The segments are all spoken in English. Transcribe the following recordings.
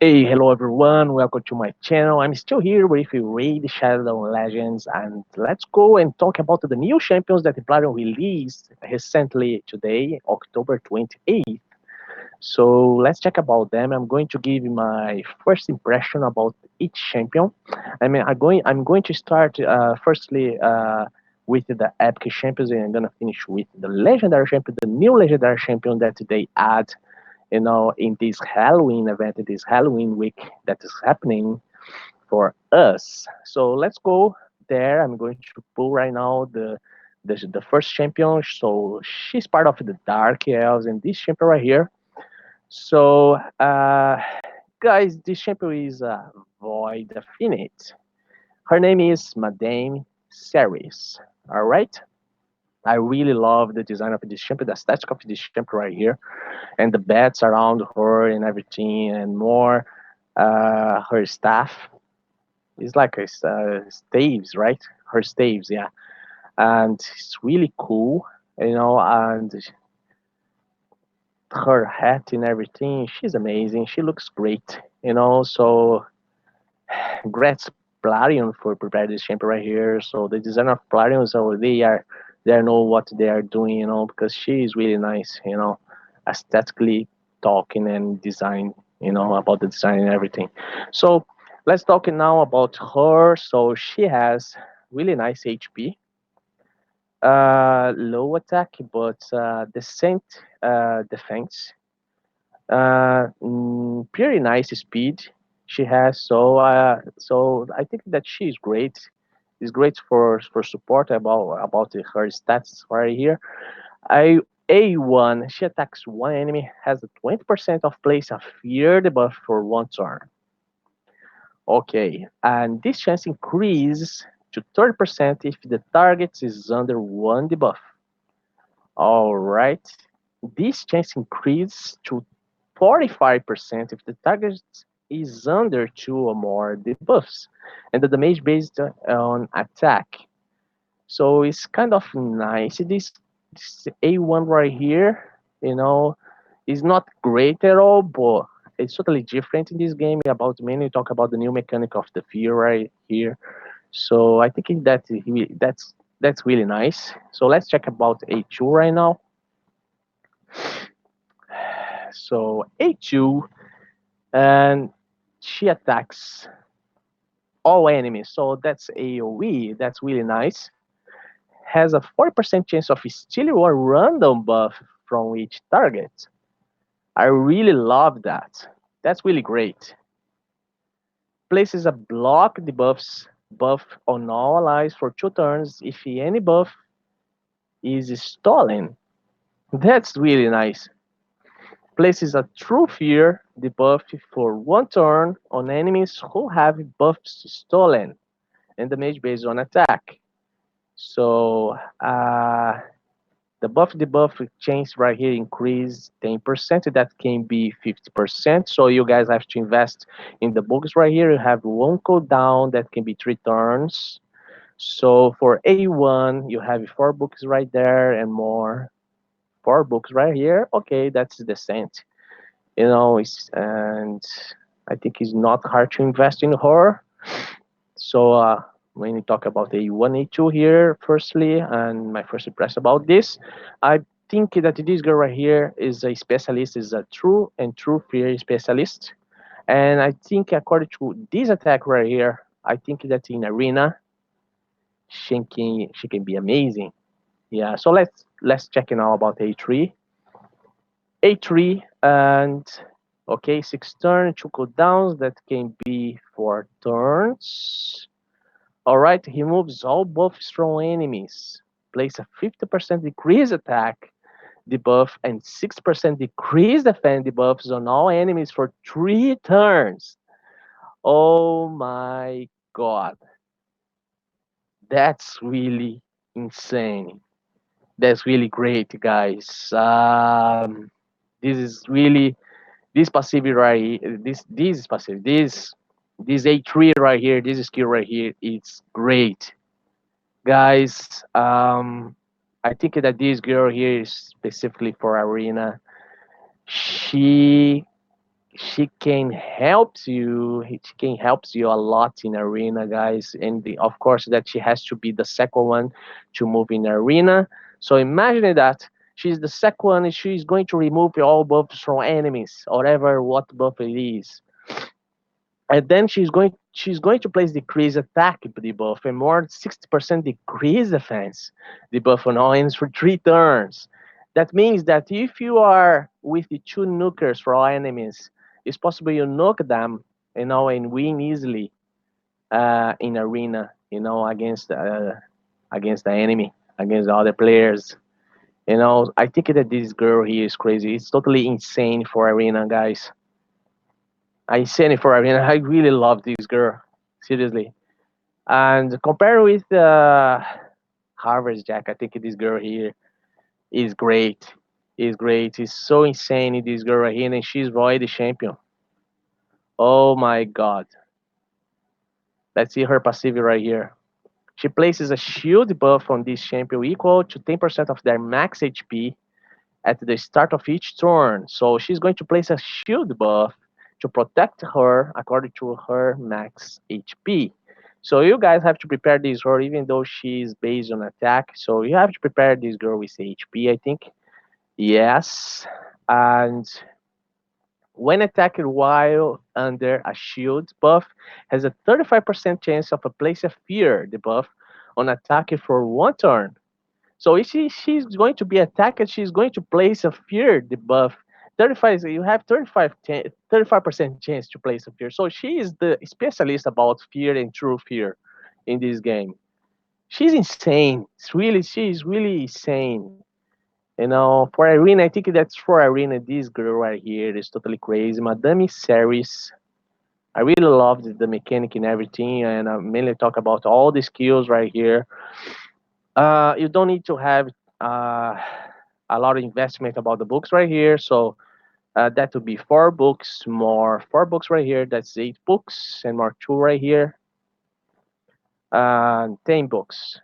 Hey, hello everyone. Welcome to my channel. I'm still here with Raid Shadow Legends, and let's go and talk about the new champions that the Platinum released recently today, October 28th. So let's check about them. I'm going to give my first impression about each champion. I'm going to start firstly with the epic champions, and I'm gonna finish with the legendary champion, the new legendary champion that they add in this Halloween event, this Halloween week that is happening for us. So let's go there. I'm going to pull right now the first champion. So she's part of the Dark Elves, and this champion right here. So guys, this champion is Void Affinite. Her name is Madame Ceres. All right. I really love the design of this champion, the aesthetic of this champion right here, and the bats around her and everything and more. Her staff is like a staves, right? Her staves, yeah, and it's really cool, and her hat and everything. She's amazing. She looks great. So congrats Plarion for preparing this champion right here. So the design of Plarion, so they know what they are doing, because she is really nice, aesthetically talking and design, about the design and everything. So let's talk now about her. So she has really nice HP, low attack, but decent defense, pretty nice speed she has. So I think that she's great. Is great for support about her stats right here. I A1, she attacks one enemy, has a 20% of place of fear debuff for one turn. Okay, and this chance increases to 30% if the target is under one debuff. All right, this chance increases to 45% if the target is under two or more debuffs, and the damage based on attack. So it's kind of nice. This A1 right here, is not great at all, but it's totally different in this game. About mainly talk about the new mechanic of the fear right here. So I think that's really nice. So let's check about A2 right now. So A2, and she attacks all enemies. So that's AoE. That's really nice. Has a 40% chance of stealing a random buff from each target. I really love that. That's really great. Places a block debuffs buff on all allies for 2 turns if any buff is stolen. That's really nice. Places a true fear debuff for 1 turn on enemies who have buffs stolen and damage based on attack. So the buff debuff change right here increase 10%. That can be 50%. So you guys have to invest in the books right here. You have one cooldown that can be 3 turns. So for A1, you have 4 books right there and more. 4 books right here. Okay, that's decent. And I think it's not hard to invest in her. So when we talk about A1, A2 here, firstly, and my first impression about this, I think that this girl right here is a specialist, is a true fear specialist. And I think according to this attack right here, I think that in arena, she can be amazing. Yeah, so let's check it out about A3. A3 and okay, 6 turn, 2 cooldowns, that can be 4 turns. Alright, he moves all buffs from enemies. Place a 50% decrease attack debuff and 6% decrease defense debuffs on all enemies for 3 turns. Oh my god. That's really insane. That's really great, guys. This is really this passive right this passive this A3 right here, this skill right here, it's great. Guys, I think that this girl here is specifically for arena. She She can help you. She can helps you a lot in arena, guys. And of course, that she has to be the second one to move in arena. So imagine that she's the second one. And she's going to remove all buffs from enemies, whatever what buff it is. And then she's going to place decrease attack debuff and more 60% decrease defense debuff on all enemies for 3 turns. That means that if you are with the 2 nukers for all enemies, it's possible you nuke them, and win easily in arena, against the enemy, against the other players. I think that this girl here is crazy. It's totally insane for arena, guys. I seen it for arena. I really love this girl, seriously. And compared with Harvard's Jack, I think this girl here is great. Is great. It's so insane. This girl right here, and she's Roy the champion. Oh my god! Let's see her passive right here. She places a shield buff on this champion equal to 10% of their max HP at the start of each turn. So she's going to place a shield buff to protect her according to her max HP. So you guys have to prepare this girl, even though she's based on attack. So you have to prepare this girl with HP, I think. Yes. And when attacked while under a shield buff, has a 35% chance of a place of fear debuff on attack for 1 turn. So if she's going to be attacked, she's going to place a fear debuff. 35, you have 35% chance to place a fear. So she is the specialist about fear and true fear in this game. She's insane. She's really insane. For arena, I think that's for arena. This girl right here is totally crazy. Madame Series. I really loved the mechanic and everything, and I mainly talk about all the skills right here. You don't need to have a lot of investment about the books right here. So that would be 4 books, more 4 books right here. That's 8 books, and more 2 right here. 10 books,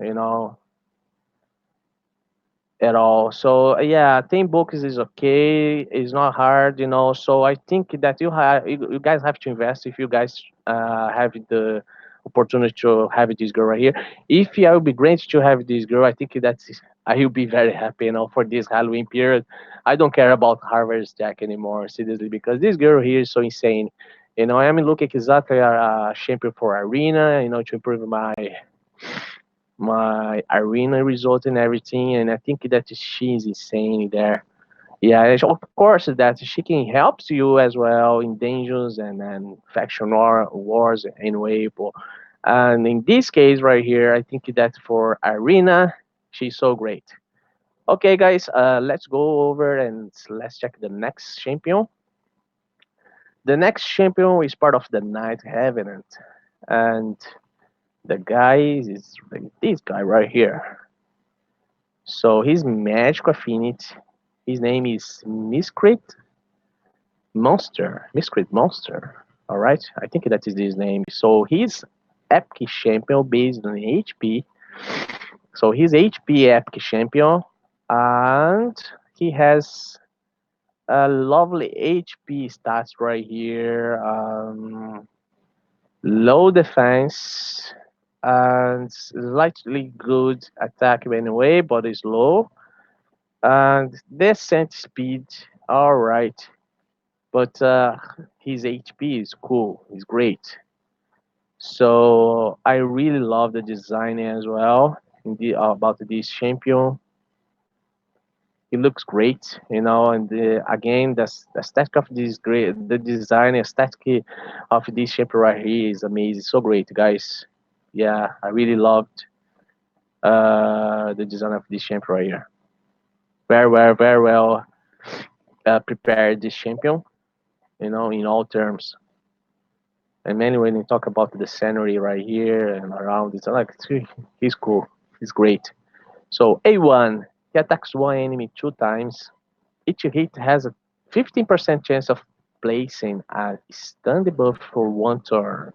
at all. So yeah, 10 books is okay. It's not hard, So I think that you guys have to invest if you guys have the opportunity to have this girl right here. If I will be great to have this girl, I think I will be very happy, for this Halloween period. I don't care about Harvard's Jack anymore, seriously, because this girl here is so insane. I'm looking exactly a champion for arena, to improve my arena result and everything, and I think that she's insane there. Yeah, and of course that she can help you as well in dungeons and faction wars anyway. And in this case right here, I think that for arena, she's so great. Okay, guys, let's go over and let's check the next champion. The next champion is part of the Night Revenant, and the guy is this guy right here. So his magic affinity, his name is Miscreant Monster. All right, I think that is his name. So he's epic champion based on HP. So he's HP epic champion, and he has a lovely HP stats right here. Low defense and slightly good attack anyway, but it's low. And decent speed, all right. But his HP is cool. It's great. So I really love the design as well about this champion. It looks great, and again, the aesthetic of this great, the design aesthetic of this champion right here is amazing. So great, guys. Yeah, I really loved the design of this champion right here. Very well prepared this champion, in all terms. And mainly when you talk about the scenery right here and around, it's like he's cool. He's great. So A1, he attacks one enemy 2 times. Each hit has a 15% chance of placing a stun debuff for 1 turn.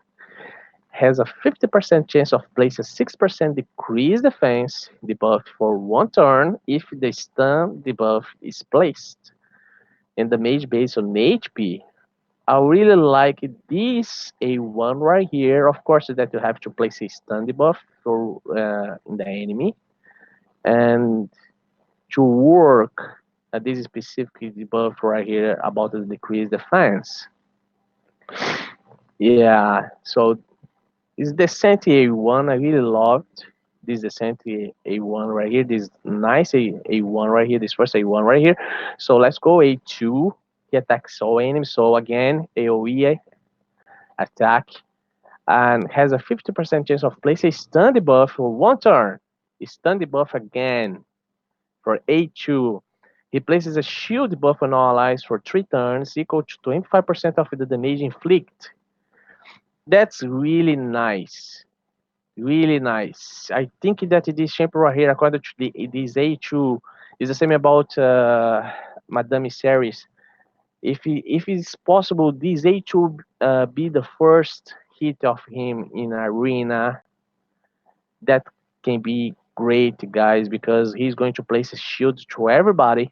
Has a 50% chance of placing a 6% decrease defense debuff for 1 turn if the stun debuff is placed. And the mage based on HP. I really like this A1 right here. Of course, that you have to place a stun debuff for in the enemy, and to work this specific debuff right here about the decreased defense. Yeah, so it's the Senti A1. I really loved this the Senti A1 right here. This nice A1 right here. This first A1 right here. So let's go A2. He attacks all enemies. So again, AoE attack and has a 50% chance of placing a stun debuff for one turn. Stun debuff again for A2. He places a shield buff on all allies for 3 turns, equal to 25% of the damage inflict. That's really nice. Really nice. I think that this champion right here, according to this A2, is the same about Madame Series. If it's possible, this A2 be the first hit of him in arena, that can be great, guys, because he's going to place a shield to everybody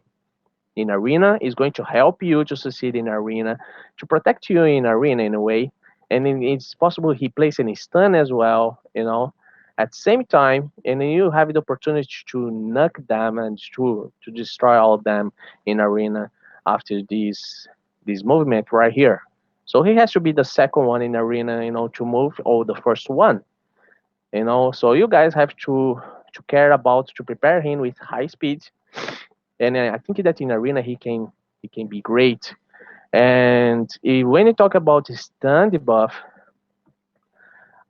in arena, is going to help you to succeed in arena, to protect you in arena in a way. And then it's possible he plays any stun as well, at the same time, and then you have the opportunity to knock them and to destroy all of them in arena after this movement right here. So he has to be the second one in arena, to move, or the first one. So you guys have to care about to prepare him with high speed, and I think that in arena he can be great. And when you talk about stun debuff,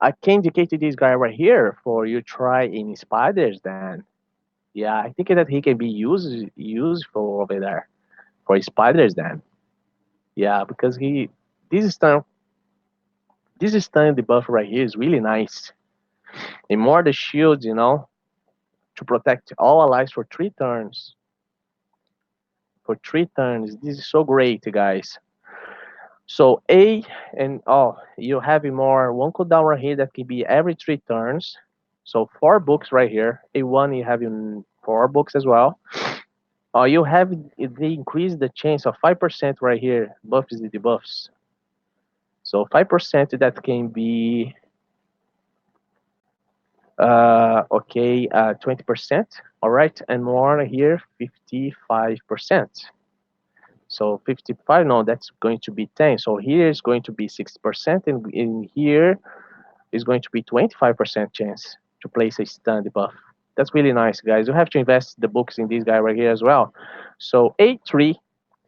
I can indicate this guy right here for you try in spiders. Then yeah, I think that he can be useful over there for spiders. Then yeah, because this stun this stun debuff right here is really nice. And more the shields, to protect all allies for 3 turns. For 3 turns, this is so great, guys. So A and you have more one cooldown right here that can be every 3 turns. So 4 books right here. A1 you have in 4 books as well. You have they increase the chance of 5% right here. Buffs the debuffs. So 5% that can be okay 20%. All right, and more here 55%. So 55, no, that's going to be 10. So here is going to be 60%, and in here is going to be 25% chance to place a stun debuff. That's really nice, guys. You have to invest the books in this guy right here as well. So A3,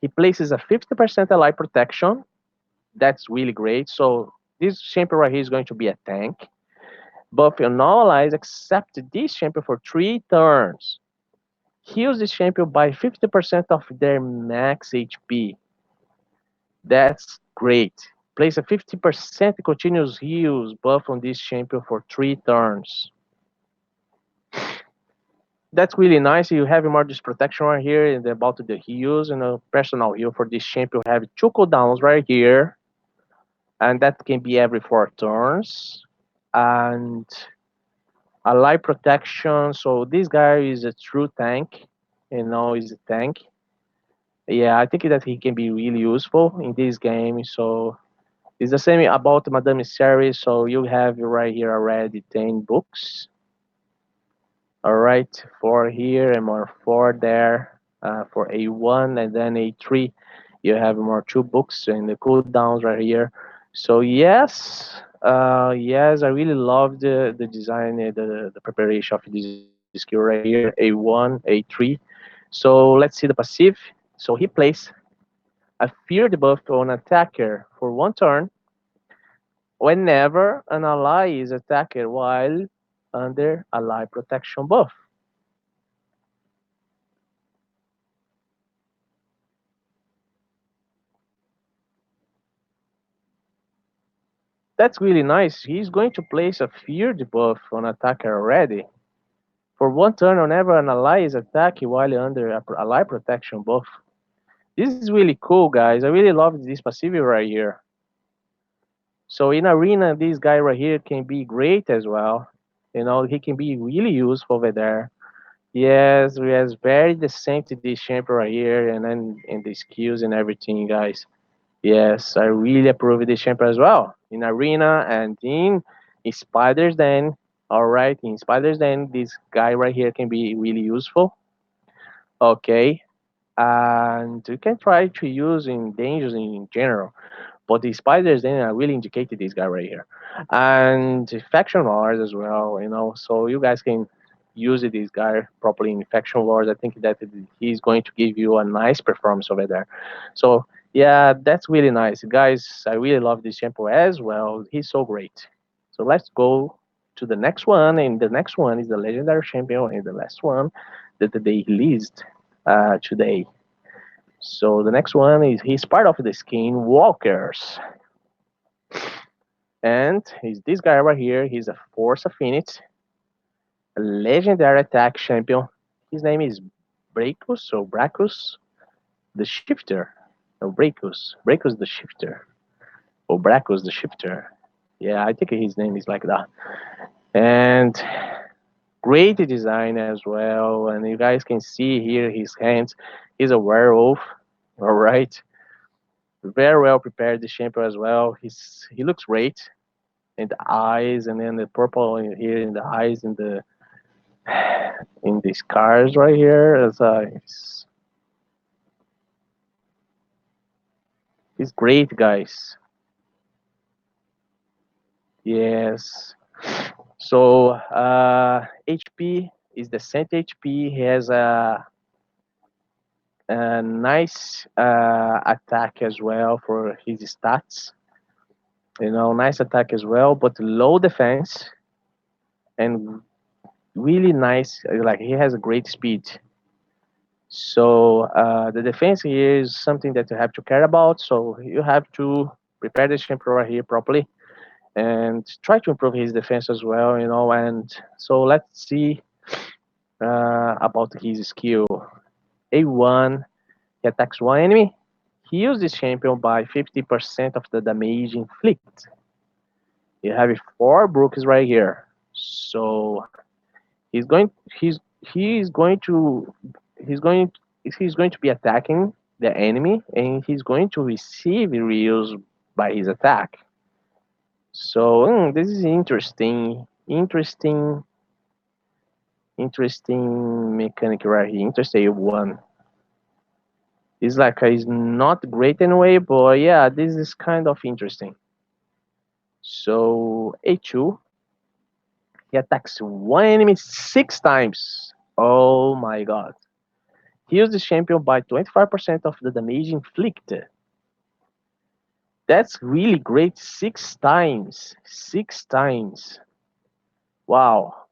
he places a 50% ally protection. That's really great. So this champion right here is going to be a tank. Buff on all allies except this champion for 3 turns. Heals this champion by 50% of their max HP. That's great. Place a 50% continuous heals buff on this champion for 3 turns. That's really nice. You have more this protection right here and about the heals and a personal heal for this champion. You have 2 cooldowns right here, and that can be every 4 turns. And a light protection. So this guy is a true tank. He's a tank. Yeah, I think that he can be really useful in this game. So it's the same about Madame Series. So you have right here already 10 books. All right, 4 here and more 4 there for A1, and then A3. You have more 2 books and the cooldowns right here. So yes, I really love the design, the preparation of this skill right here, A1, A3. So let's see the passive. So he plays a fear debuff on attacker for 1 turn whenever an ally is attacked while under ally protection buff. That's really nice. He's going to place a fear debuff on attacker already. For 1 turn whenever an ally is attacked while under ally protection buff. This is really cool, guys. I really love this passive right here. So in arena, this guy right here can be great as well. He can be really useful over there. Yes, we has very the same to this champion right here, and then in the skills and everything, guys. Yes, I really approve this champion as well. In Arena and in Spider's Den. Alright, in Spider's Den, this guy right here can be really useful. Okay. And you can try to use in dangers in general. But the spiders then I really indicated this guy right here. And faction wars as well, so you guys can use this guy properly in faction wars. I think that he's going to give you a nice performance over there. So yeah, that's really nice. Guys, I really love this champion as well. He's so great. So let's go to the next one, and the next one is the legendary champion, and the last one that they released today. So the next one is he's part of the Skinwalkers. And he's this guy right here. He's a Force Affinity, a legendary attack champion. His name is Bracus the Shifter. No, Bracus the Shifter. Or Bracus the Shifter. Yeah, I think his name is like that. And great design as well. And you guys can see here his hands. He's a werewolf. All right. Very well prepared, the champion as well. He looks great. In the eyes, and then the purple here in the eyes, in the scars right here. It's great, guys. Yes. So HP is the cent HP. He has a nice attack as well for his stats. Nice attack as well, but low defense and really nice. Like he has a great speed. So the defense here is something that you have to care about. So you have to prepare the champion right here properly and try to improve his defense as well. And so let's see about his skill. A1, he attacks one enemy. He uses this champion by 50% of the damage inflict. You have four brooks right here. So he's going he's he's going to he's going he's going to be attacking the enemy, and he's going to receive reels by his attack. So this is interesting mechanic right here. Interesting one. It's like it's not great in a way, but yeah, this is kind of interesting. So A2, he attacks one enemy 6 times. Oh my god. Heals the champion by 25% of the damage inflicted. That's really great. 6 times. 6 times. Wow.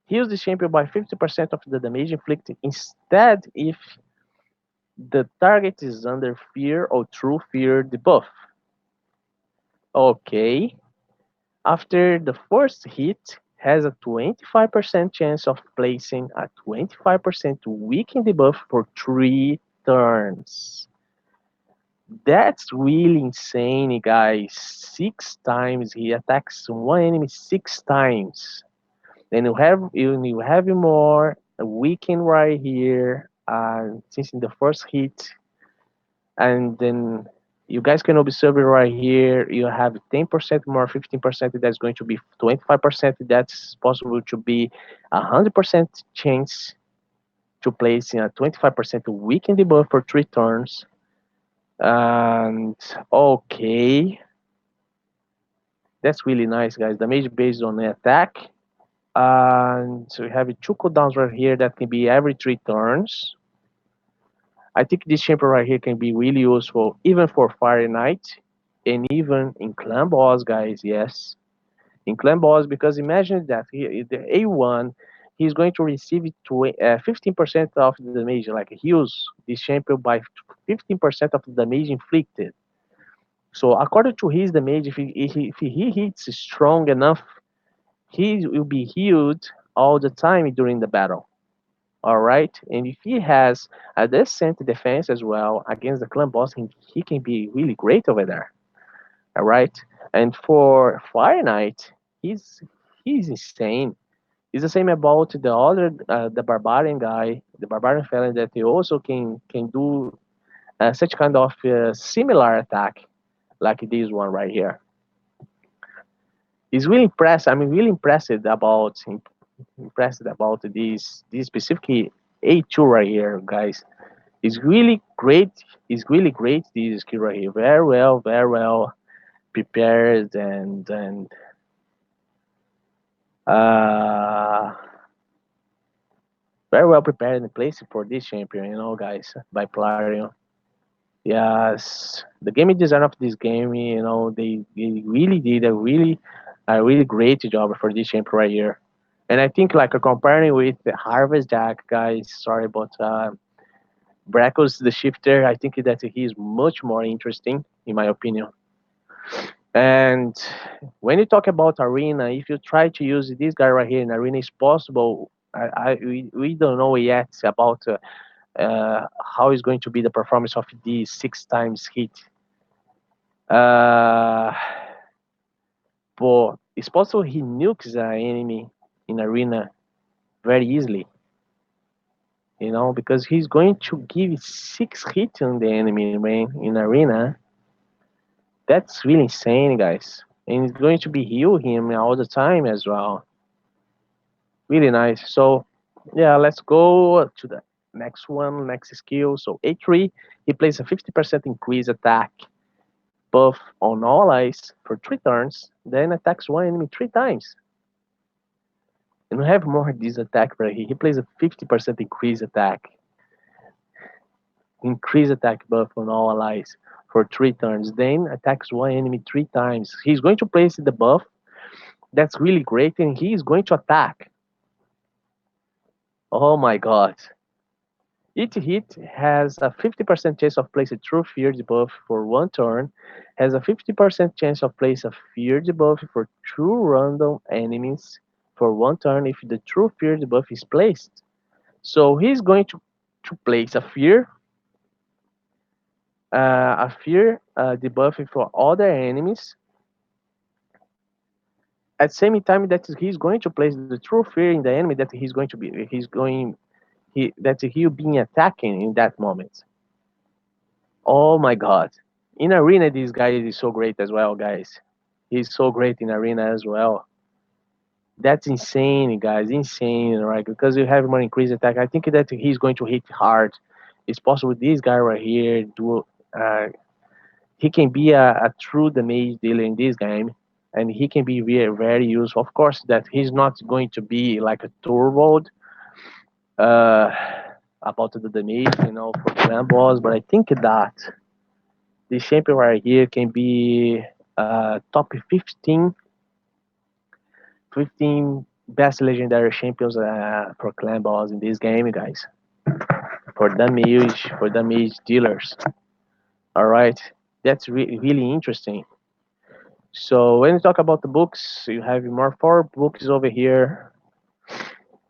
Heals the champion by 50% of the damage inflicted. Instead, if the target is under fear or true fear debuff. Okay. After the first hit, has a 25% chance of placing a 25% weaken debuff for 3 turns. That's really insane, guys. 6 times he attacks one enemy 6 times. Then you have more weaken right here. Since in the first hit, and then you guys can observe it right here. You have 10% more, 15%. That's going to be 25%. That's possible to be 100% chance to place in a 25% weaken debuff for 3 turns. And okay, that's really nice, guys. Damage based on the attack. And so we have two cooldowns right here that can be every 3 turns. I think this champion right here can be really useful even for Fire Knight and even in clan boss, guys. Yes, in clan boss, because imagine that the A1, he's going to receive 15% of the damage, like heals this champion by 15% of the damage inflicted. So according to his damage, if he hits strong enough, he will be healed all the time during the battle. All right, and if he has a decent defense as well against the clan boss, he can be really great over there. All right, and for Fire Knight, he's insane. It's the same about the other the barbarian guy, the barbarian felon that he also can do such kind of similar attack like this one right here. He's really impressed. I'm really impressed about this specific A2 right here, guys. It's really great. It's really great. This skill right here, very well prepared and uh, very well prepared and placed for this champion. Guys, by Plarion. Yes, the game design of this game, they really did a really great job for this champion right here. And I think like comparing with the Harvest Jack, guys. Sorry, but Brackos the Shifter, I think that he is much more interesting in my opinion. And when you talk about arena, if you try to use this guy right here in arena, it's possible. We don't know yet about how is going to be the performance of the 6 times hit. Uh, but it's possible he nukes the enemy in arena very easily, because he's going to give 6 hits on the enemy man in arena. That's really insane, guys. And it's going to be heal him all the time as well. Really nice. So, yeah, let's go to the next one, next skill. So, A3, he plays a 50% increase attack buff on all allies for 3 turns, then attacks one enemy 3 times. And we have more this attack right here. He plays a 50% increase attack buff on all allies for 3 turns, then attacks one enemy 3 times. He's going to place the buff. That's really great, and he is going to attack. Oh my god. Each hit has a 50% chance of place a true fear debuff for 1 turn, has a 50% chance of place a fear debuff for 2 random enemies for 1 turn if the true fear debuff is placed. So he's going to place a fear debuff for other enemies. At the same time that he's going to place the true fear in the enemy that he'll be attacking in that moment. Oh my god. In arena this guy is so great as well, guys. He's so great in arena as well. That's insane, guys. Insane, right? Because you have more increased attack. I think that he's going to hit hard. It's possible this guy right here he can be a true damage dealer in this game, and he can be very useful. Of course, that he's not going to be like a turbo uh, about the damage, for clan boss. But I think that this champion right here can be top 15 best legendary champions for clan boss in this game, guys. For damage dealers. All right, that's really interesting. So when you talk about the books, you have more 4 books over here,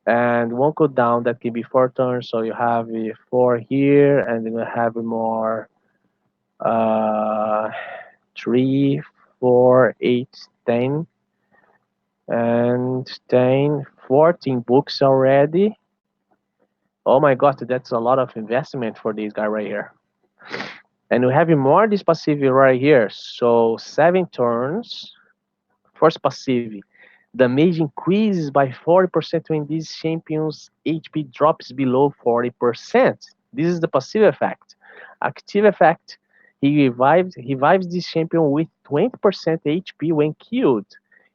and one cooldown that can be 4 turns. So you have 4 here, and then you have more uh, 3, 4, 8, 10, and 10, 14 books already. Oh my god, that's a lot of investment for this guy right here. And we have more this passive right here. So 7 turns. First passive. Damage increases by 40% when this champion's HP drops below 40%. This is the passive effect. Active effect. He revives this champion with 20% HP when killed.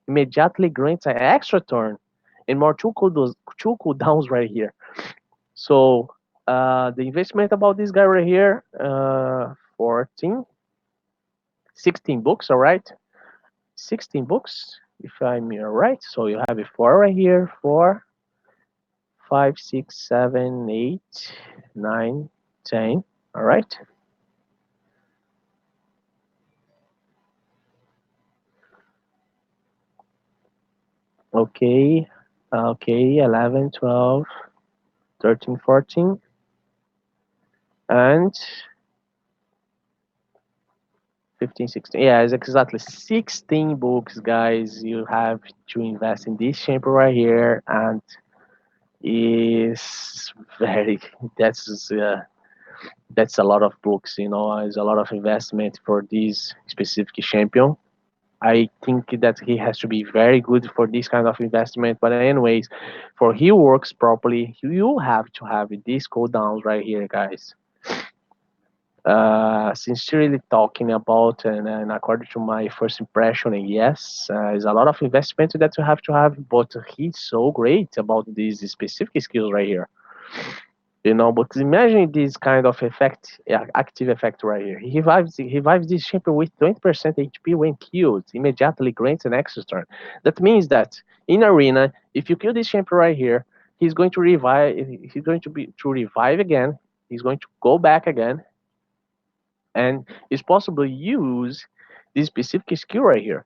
Immediately grants an extra turn. And more 2 cooldowns right here. So the investment about this guy right here, 14, 16 books, all right? 16 books, if I'm right. So you have a 4 right here, 4, 5, 6, 7, 8, 9, 10, all right? Okay, 11, 12, 13, 14, and 15, 16. Yeah, it's exactly 16 books, guys. You have to invest in this champion right here, and is very that's That's a lot of books, it's a lot of investment for this specific champion. I think that he has to be very good for this kind of investment. But anyways, for he works properly, you have to have these cooldowns right here, guys. Sincerely talking about, and according to my first impression, yes, it's a lot of investment that you have to have. But he's so great about these specific skills right here. But imagine this kind of effect, yeah, active effect right here. He revives this champion with 20% HP when killed, immediately grants an extra turn. That means that in arena, if you kill this champion right here, he's going to revive. He's going to revive again. He's going to go back again, and it's possible to use this specific skill right here,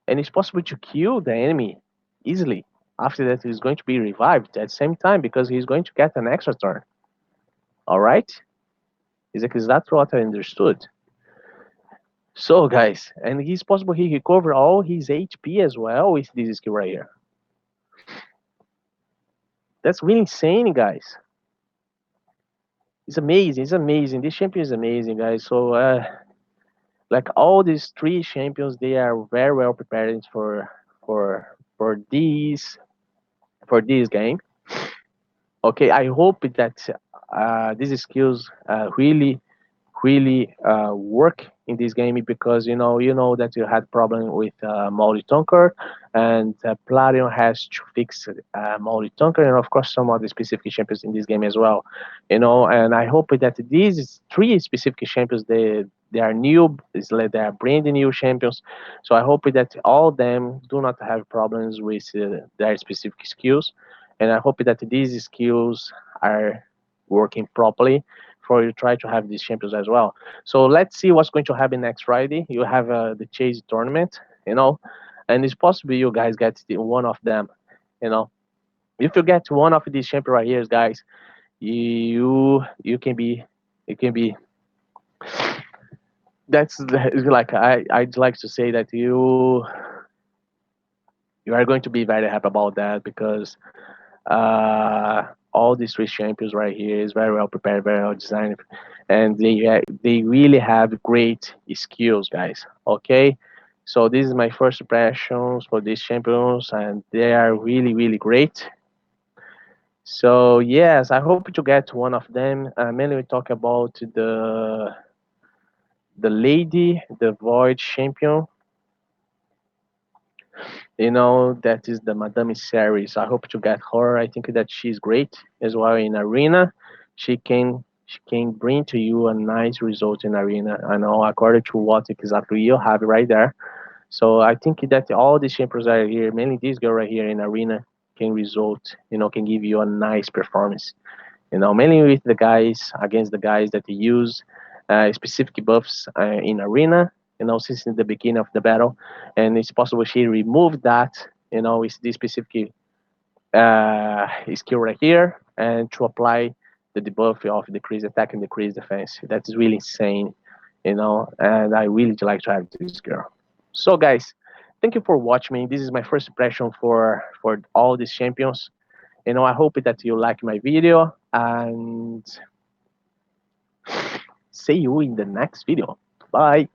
and it's possible to kill the enemy easily. After that, he's going to be revived at the same time because he's going to get an extra turn. All right. Is that what I understood? So, guys, and he's possible he recover all his HP as well with this skill right here. That's really insane, guys. It's amazing. It's amazing. This champion is amazing, guys. So, like all these three champions, they are very well prepared for this game. Okay, I hope that these skills really work in this game because you know that you had problem with Molly Tonker, and Platinum has to fix Molly Tonker, and of course some other specific champions in this game as well. And I hope that these three specific champions they are new, it's like they are brand new champions. So I hope that all of them do not have problems with their specific skills, and I hope that these skills are working properly for you try to have these champions as well. So let's see what's going to happen next Friday. You have the Chase tournament, and it's possible you guys get one of them. You know, if you get one of these champions right here, guys, you can be, you can be. That's like I'd like to say that you are going to be very happy about that because all these three champions right here is very well prepared, very well designed, and they really have great skills, guys. Okay, so this is my first impressions for these champions, and they are really great. So yes, I hope to get one of them. Mainly we talk about the lady, the Void champion. That is the Madame series. I hope to get her. I think that she's great as well in arena. She can bring to you a nice result in arena. I know according to what exactly you have right there. So I think that all the champions are here, mainly this girl right here in arena, can result. Can give you a nice performance. Mainly with the guys against the guys that use specific buffs in arena. Since in the beginning of the battle, and it's possible she removed that. With this specific skill right here, and to apply the debuff of decrease attack and decrease defense. That is really insane. And I really like to have this girl. So guys, thank you for watching me. This is my first impression for all these champions. I hope that you like my video, and see you in the next video. Bye.